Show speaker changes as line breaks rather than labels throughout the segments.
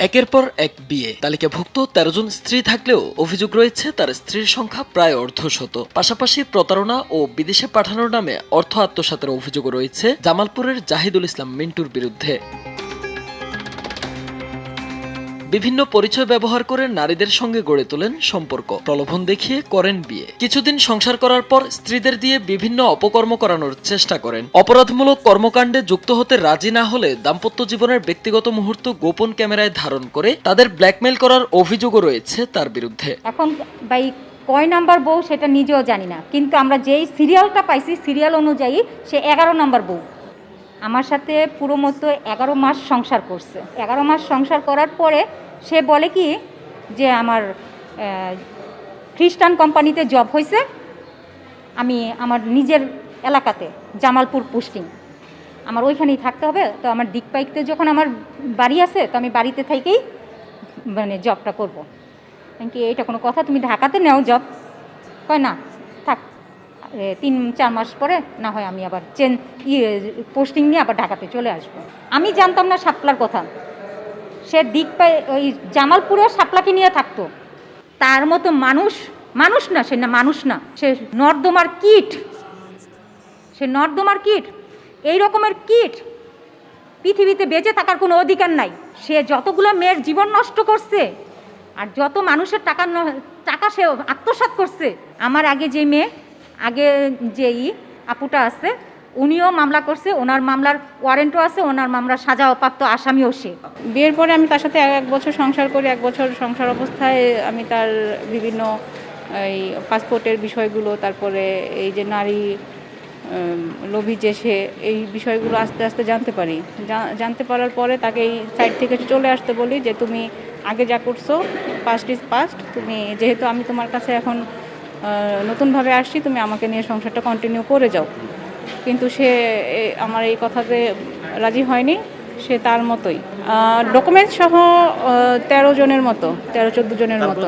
একের পর এক বিয়ে, তালিকাভুক্ত ১৩ জন স্ত্রী থাকলেও অভিযোগ রয়েছে তার স্ত্রীর সংখ্যা প্রায় অর্ধশত। পাশাপাশি প্রতারণা ও বিদেশে পাঠানোর নামে অর্থ আত্মসাতের অভিযোগও রয়েছে জামালপুরের জাহিদুল ইসলাম মিন্টুর বিরুদ্ধে। বিভিন্ন পরিচয় ব্যবহার করে নারীদের সঙ্গে গড়ে তোলেন সম্পর্ক, প্রলোভন দেখিয়ে করেন বিয়ে। কিছুদিন সংসার করার পর স্ত্রীদের দিয়ে বিভিন্ন অপকর্ম করানোর চেষ্টা করেন। অপরাধমূলক কর্মকাণ্ডে যুক্ত হতে রাজি না হলে দাম্পত্য জীবনের ব্যক্তিগত মুহূর্ত গোপন ক্যামেরায় ধারণ করে তাদের ব্ল্যাকমেইল করার অভিযোগও রয়েছে তার বিরুদ্ধে।
এখন ভাই কয় নাম্বার বউ সেটা নিজেও জানি না, কিন্তু আমরা যেই সিরিয়ালটা পাইছি সিরিয়াল অনুযায়ী সে 11 নম্বর বউ। আমার সাথে পুরো মতো 11 মাস সংসার করছে। 11 মাস সংসার করার পরে সে বলে কি যে আমার খ্রিস্টান কোম্পানিতে জব হয়েছে, আমি আমার নিজের এলাকাতে জামালপুর পোস্টিং, আমার ওইখানেই থাকতে হবে। তো আমার দিকপাইকতে যখন আমার বাড়ি আছে, তো আমি বাড়িতে থেকেই মানে জবটা করবো। কি এইটা কোনো কথা, তুমি ঢাকাতে নেও জব? কয় না, থাক 3-4 মাস পরে না হয় আমি আবার পোস্টিং নিয়ে আবার ঢাকাতে চলে আসবো। আমি জানতাম না শাপলার কথা। সে ওই জামালপুরের শাপলাকে নিয়ে থাকতো। তার মতো মানুষ না, সে না মানুষ না, সে নর্দমার কীট। সে নর্দমার কীট। এই রকমের কীট পৃথিবীতে বেঁচে থাকার কোনো অধিকার নাই। সে যতগুলো মেয়ের জীবন নষ্ট করছে আর যত মানুষের টাকা সে আত্মসাৎ করছে। আমার আগে যে মেয়ে, আগে যেই আপুটা আছে, উনিও মামলা করছে, ওনার মামলার ওয়ারেন্টও আছে, ওনার মামলার সাজাপ্রাপ্ত আসামিও সে।
বিয়ের পরে আমি তার সাথে 1 বছর সংসার করি। 1 বছর সংসার অবস্থায় আমি তার বিভিন্ন এই পাসপোর্টের বিষয়গুলো, তারপরে এই যে নারী লোভী যে সে, এই বিষয়গুলো আস্তে আস্তে জানতে পারি। জানতে পারার পরে তাকে এই সাইড থেকে চলে আসতে বলি যে তুমি আগে যা করছো পাস্ট ইজ পাস্ট, তুমি যেহেতু আমি তোমার কাছে এখন নতুনভাবে আসছি, তুমি আমাকে নিয়ে সংসারটা কন্টিনিউ করে যাও। কিন্তু সে আমার এই কথাতে রাজি হয়নি। সে তার মতোই ডকুমেন্টস সহ 13 জনের মতো, 13-14 জনের মতো।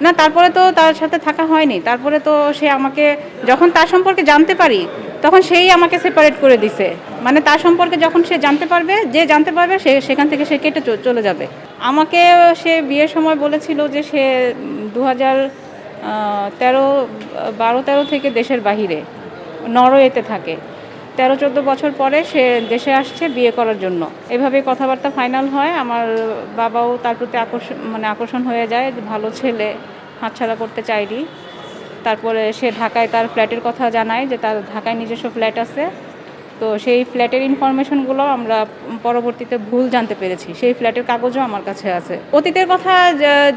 না, তারপরে তো তার সাথে থাকা হয়নি। তারপরে তো সে আমাকে, যখন তার সম্পর্কে জানতে পারি তখন সেই আমাকে সেপারেট করে দিছে। মানে তার সম্পর্কে যখন সে জানতে পারবে, যে জানতে পারবে সে সেখান থেকে সে কেটে চলে যাবে। আমাকে সে বিয়ের সময় বলেছিল যে সে 2012-13 থেকে দেশের বাহিরে নরওয়েতে থাকে। 13-14 বছর পরে সে দেশে আসছে বিয়ে করার জন্য। এভাবে কথাবার্তা ফাইনাল হয়। আমার বাবাও তার প্রতি আকর্ষণ হয়ে যায়, ভালো ছেলে, হাতছাড়া করতে চায়নি। তারপরে সে ঢাকায় তার ফ্ল্যাটের কথা জানায় যে তার ঢাকায় নিজস্ব ফ্ল্যাট আছে। তো সেই ফ্ল্যাটের ইনফরমেশনগুলো আমরা পরবর্তীতে ভুল জানতে পেরেছি। সেই ফ্ল্যাটের কাগজও আমার কাছে আছে। অতীতের কথা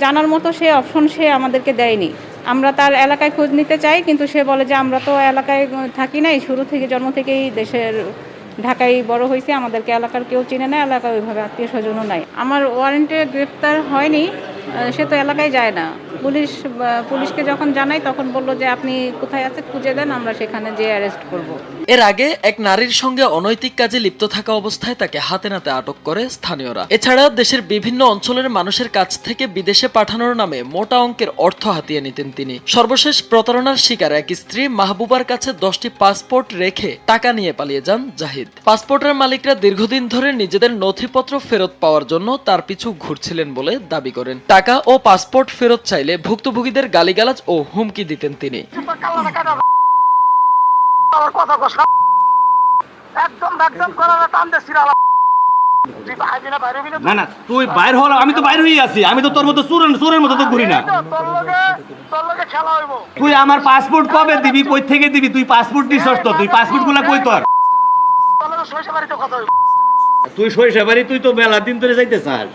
জানার মতো সে অপশন সে আমাদেরকে দেয়নি। আমরা তার এলাকায় খোঁজ নিতে চাই, কিন্তু সে বলে যে আমরা তো এলাকায় থাকি নাই, শুরু থেকে জন্ম থেকেই দেশের ঢাকায় বড় হয়েছে, আমাদেরকে এলাকার কেউ চিনে না, এলাকায় ওইভাবে আত্মীয় স্বজনও নাই। আমার ওয়ারেন্টে গ্রেপ্তার হয়নি, সে তো এলাকায় যায় না। পুলিশকে যখন জানাই তখন বলল যে আপনি কোথায় আছে খুঁজে দেন, আমরা সেখানে যেয়ে অ্যারেস্ট করব।
এর আগে এক নারীর সঙ্গে অনৈতিক কাজে লিপ্ত থাকা অবস্থায় তাকে হাতে নাতে আটক করে স্থানীয়রা। এছাড়া দেশের বিভিন্ন অঞ্চলের মানুষের কাছ থেকে বিদেশে পাঠানোর নামে মোটা অঙ্কের অর্থ হাতিয়ে নিতেন তিনি। সর্বশেষ প্রতারণার শিকার এক স্ত্রী মাহবুবার কাছে 10টি পাসপোর্ট রেখে টাকা নিয়ে পালিয়ে যান জাহিদ। পাসপোর্টের মালিকরা দীর্ঘদিন ধরে নিজেদের নথিপত্র ফেরত পাওয়ার জন্য তার পিছু ঘুরছিলেন বলে দাবি করেন। টাকা ও পাসপোর্ট ফেরত চাইলে ভুক্তভোগীদের গালিগালাজ ও হুমকি দিতেন তিনি।
না না, তুই বাইর হল, আমি তো বাইর হয়ে আছি। আমি তো তোর মতো চোরের মতো তো ঘুরি না। তুই আমার পাসপোর্ট কবে দিবি, কই থেকে দিবি? তুই পাসপোর্ট দিস তো, তুই পাসপোর্ট গুলা কই তোর? তুই সরিষাবাড়ি, তুই তো মেলা দিন ধরে যাইতে চাস।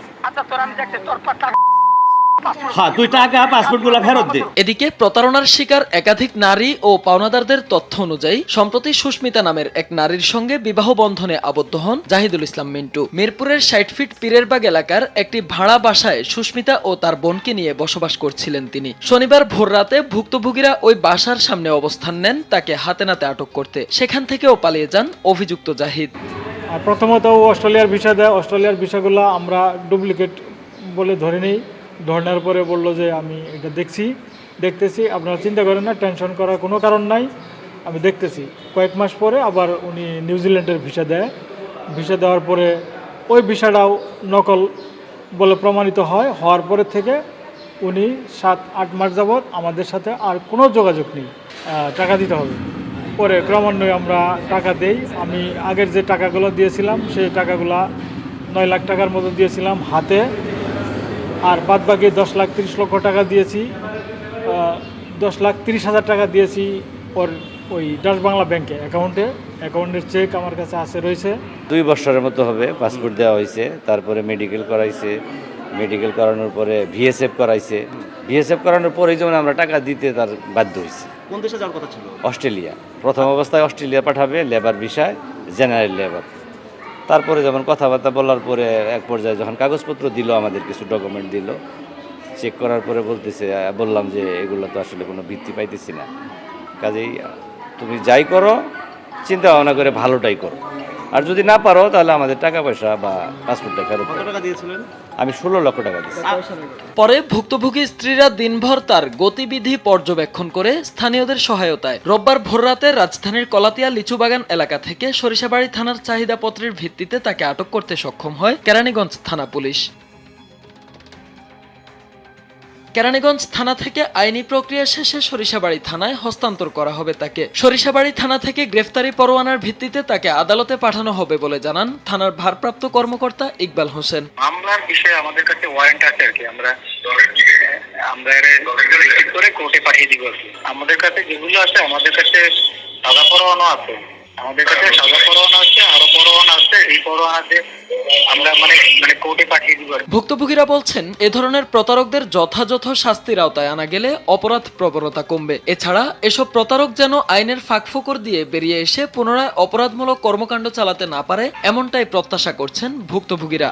এদিকে প্রতারণার শিকার একাধিক নারী ও পাওনাদারদের তথ্য অনুযায়ী সম্প্রতি সুস্মিতা নামের এক নারীর সঙ্গে বিবাহ বন্ধনে আবদ্ধ হন জাহিদুল ইসলাম মিন্টু। মিরপুরের 60 ফিট পীরেরবাগ এলাকার একটি ভাড়া বাসায় সুস্মিতা ও তার বোনকে নিয়ে বসবাস করছিলেন তিনি। শনিবার ভোররাতে ভুক্তভোগীরা ওই বাসার সামনে অবস্থান নেন তাকে হাতে নাতে আটক করতে। সেখান থেকেও পালিয়ে যান অভিযুক্ত জাহিদ।
প্রথমত অস্ট্রেলিয়ার ভিসা দেয়। অস্ট্রেলিয়ার ভিসাগুলো আমরা ডুপ্লিকেট বলে ধরে নিই। ধরনের পরে বলল যে আমি এটা দেখতেছি, আপনারা চিন্তা করেন না, টেনশন করার কোনো কারণ নাই, আমি দেখতেছি। কয়েক মাস পরে আবার উনি নিউজিল্যান্ডের ভিসা দেয়। ভিসা দেওয়ার পরে ওই ভিসাটাও নকল বলে প্রমাণিত হওয়ার পরে থেকে উনি 7-8 মাস যাবৎ আমাদের সাথে আর কোনো যোগাযোগ নেই। টাকা দিতে হবে। পরে ক্রমান্বয়ে আমরা টাকা দেই। আমি আগের যে টাকাগুলো দিয়েছিলাম সেই টাকাগুলা 9 লাখ টাকার মতো দিয়েছিলাম হাতে, আর বাদবাকি 10,30,00,000 টাকা দিয়েছি। 10,30,000 টাকা দিয়েছি ওর ওই ডাচ বাংলা ব্যাংকে অ্যাকাউন্টের চেক আমার কাছে রয়েছে।
2 বছরের মতো হবে পাসপোর্ট দেওয়া হয়েছে, তারপরে মেডিকেল করাইছে, মেডিকেল করানোর পরে ভিএসএফ করাইছে, ভিএসএফ করানোর পরেই যেমন আমরা টাকা দিতে তার বাধ্য হয়েছে।
কোন দেশে যাওয়ার কথা ছিল?
অস্ট্রেলিয়া, প্রথম অবস্থায় অস্ট্রেলিয়া পাঠাবে লেবার বিষয়, জেনারেল লেবার। তারপরে যেমন কথাবার্তা বলার পরে এক পর্যায়ে যখন কাগজপত্র দিল, আমাদের কিছু ডকুমেন্ট দিল, চেক করার পরে বললাম যে এগুলো তো আসলে কোনো ভিত্তি পাইতেছি না, কাজেই তুমি যাই করো চিন্তা ভাবনা করে ভালোটাই করো, আর যদি না পারো তাহলে আমাদের টাকা পয়সা বা পাসপোর্টটা ফেরত দাও।
কত টাকা দিয়েছিলেন?
আমি 16 লক্ষ টাকা দিয়েছি।
পরে ভুক্তভোগী স্ত্রীরা দিনভর তার গতিবিধি পর্যবেক্ষণ করে স্থানীয়দের সহায়তায় রোববার ভোররাতে রাজধানীর কলাতিয়া লিচুবাগান এলাকা থেকে সরিষাবাড়ী থানার চাহিদাপত্রের ভিত্তিতে তাকে আটক করতে সক্ষম হয় কেরানীগঞ্জ থানা পুলিশ। কেরানীগঞ্জ থানা থেকে আইনি প্রক্রিয়া শেষে সরিষাবাড়ী থানায় হস্তান্তর করা হবে তাকে। সরিষাবাড়ী থানা থেকে গ্রেফতারি পরোয়ানার ভিত্তিতে তাকে আদালতে পাঠানো হবে বলে জানান থানার ভারপ্রাপ্ত কর্মকর্তা ইকবাল হোসেন।
মামলার বিষয়ে আমাদের কাছে ওয়ারেন্ট আছে আর কি, আমরা রিসিভ করে কোর্টে পাঠিয়ে দিব আর কি। আমাদের কাছে যেগুলো আছে, আমাদের কাছে সাদা পরোয়ানা আছে, আমাদের কাছে সাদা পরোয়ানা আছে, আরো পরোয়ানা আছে। এই পরোয়ানাতে আমরা মানে কোর্টে পাঠিয়ে দিব।
ভুক্তভোগীরা বলছেন, এ ধরনের প্রতারকদের যথাযথ শাস্তির আওতায় আনা গেলে অপরাধ প্রবণতা কমবে। এছাড়া এসব প্রতারক যেন আইনের ফাঁকফোকর দিয়ে বেরিয়ে এসে পুনরায় অপরাধমূলক কর্মকাণ্ড চালাতে না পারে, এমনটাই প্রত্যাশা করছেন ভুক্তভোগীরা।